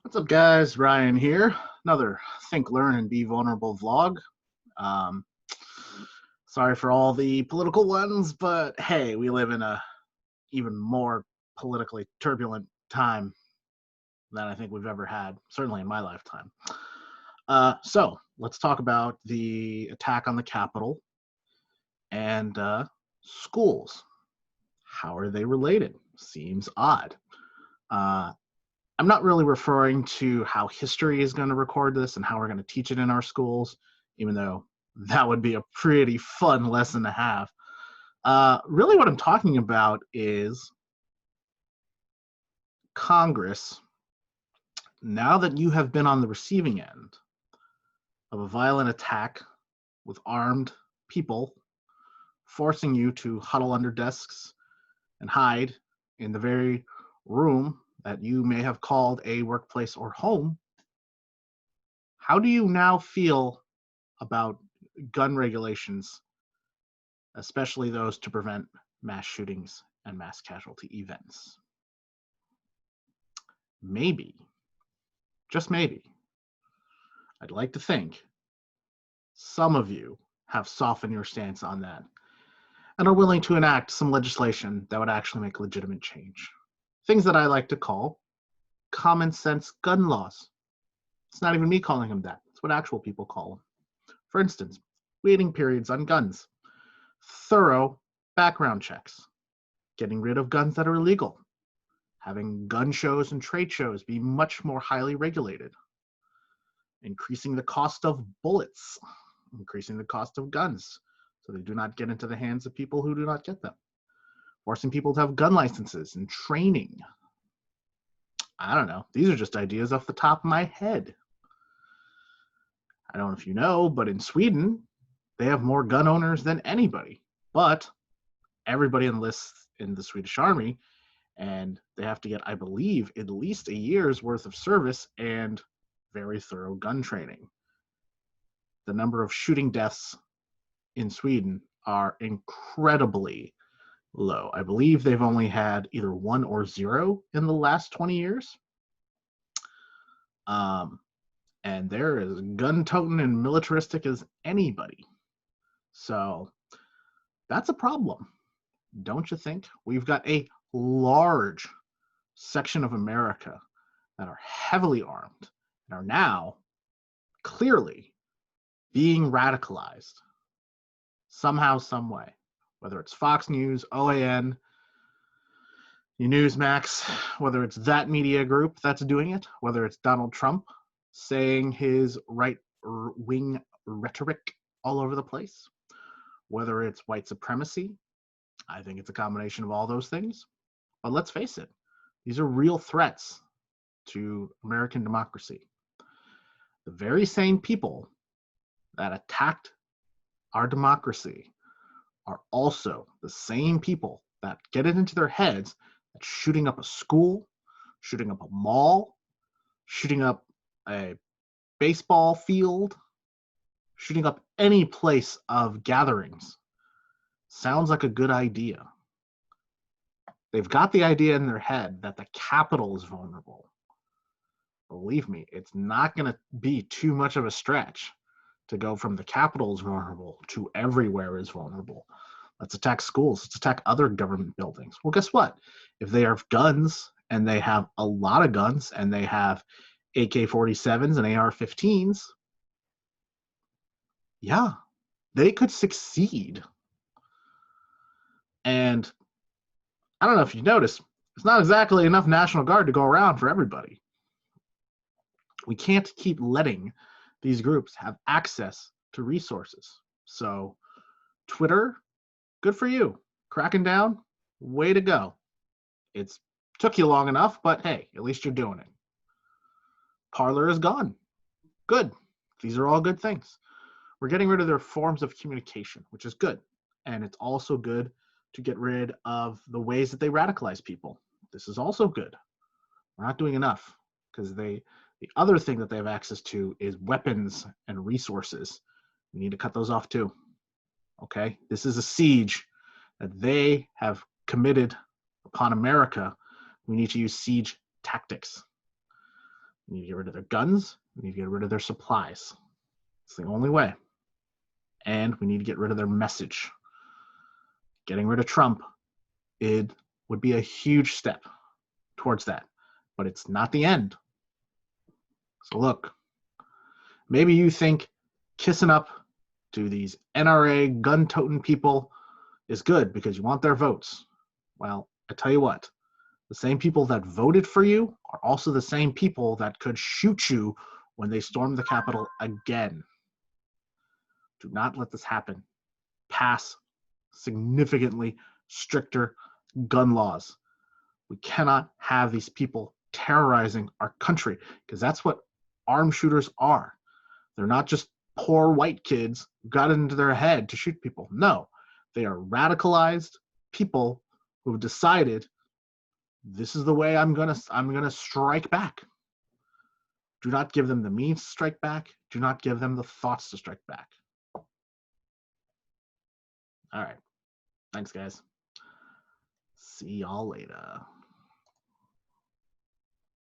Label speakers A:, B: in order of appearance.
A: What's up, guys? Ryan here. Another Think, Learn, and Be Vulnerable vlog. Um, Sorry for all the political ones, but hey, we live in a even more politically turbulent time than I think we've ever had, certainly in my lifetime. So let's talk about the attack on the Capitol and schools. How are they related? Seems odd. Uh, I'm not really referring to how history is going to record this and how we're going to teach it in our schools, even though that would be a pretty fun lesson to have. Really, what I'm talking about is Congress, now that you have been on the receiving end of a violent attack with armed people forcing you to huddle under desks and hide in the very room that you may have called a workplace or home, how do you now feel about gun regulations, especially those to prevent mass shootings and mass casualty events? Maybe, just maybe, I'd like to think some of you have softened your stance on that and are willing to enact some legislation that would actually make legitimate change. Things that I like to call common sense gun laws. It's not even me calling them that. It's what actual people call them. For instance, waiting periods on guns, thorough background checks, getting rid of guns that are illegal, having gun shows and trade shows be much more highly regulated, increasing the cost of bullets, increasing the cost of guns so they do not get into the hands of people who do not get them, forcing people to have gun licenses and training. I don't know. These are just ideas off the top of my head. I don't know if you know, but in Sweden, they have more gun owners than anybody. But everybody enlists in the Swedish army, and they have to get, I believe, at least a year's worth of service and very thorough gun training. The number of shooting deaths in Sweden are incredibly low. I believe they've only had either 1 or 0 in the last 20 years. And they're as gun-toting and militaristic as anybody. So that's a problem, don't you think? We've got a large section of America that are heavily armed and are now clearly being radicalized somehow, some way, whether it's Fox News, OAN, Newsmax, whether it's that media group that's doing it, whether it's Donald Trump saying his right-wing rhetoric all over the place, whether it's white supremacy. I think it's a combination of all those things. But let's face it, these are real threats to American democracy. The very same people that attacked our democracy are also the same people that get it into their heads that shooting up a school, shooting up a mall, shooting up a baseball field, shooting up any place of gatherings sounds like a good idea. They've got the idea in their head that the Capitol is vulnerable. Believe me, it's not going to be too much of a stretch to go from the Capitol is vulnerable to everywhere is vulnerable. Let's attack schools. Let's attack other government buildings. Well, guess what? If they have guns, and they have a lot of guns, and they have AK-47s and AR-15s, yeah, they could succeed. And I don't know if you noticed, it's not exactly enough National Guard to go around for everybody. We can't keep letting these groups have access to resources. So Twitter, good for you. Cracking down, way to go. It's took you long enough, but hey, at least you're doing it. Parler is gone. Good. These are all good things. We're getting rid of their forms of communication, which is good. And it's also good to get rid of the ways that they radicalize people. This is also good. We're not doing enough because the other thing that they have access to is weapons and resources. We need to cut those off too. Okay? This is a siege that they have committed upon America. We need to use siege tactics. We need to get rid of their guns. We need to get rid of their supplies. It's the only way. And we need to get rid of their message. Getting rid of Trump, it would be a huge step towards that, but it's not the end. So look, maybe you think kissing up to these NRA gun-toting people is good because you want their votes. Well, I tell you what, the same people that voted for you are also the same people that could shoot you when they storm the Capitol again. Do not let this happen. Pass significantly stricter gun laws. We cannot have these people terrorizing our country because that's what armed shooters are. They're not just poor white kids who got it into their head to shoot people. No, they are radicalized people who have decided this is the way I'm gonna strike back. Do not give them the means to strike back. Do not give them the thoughts to strike back. All right. Thanks, guys. See y'all later.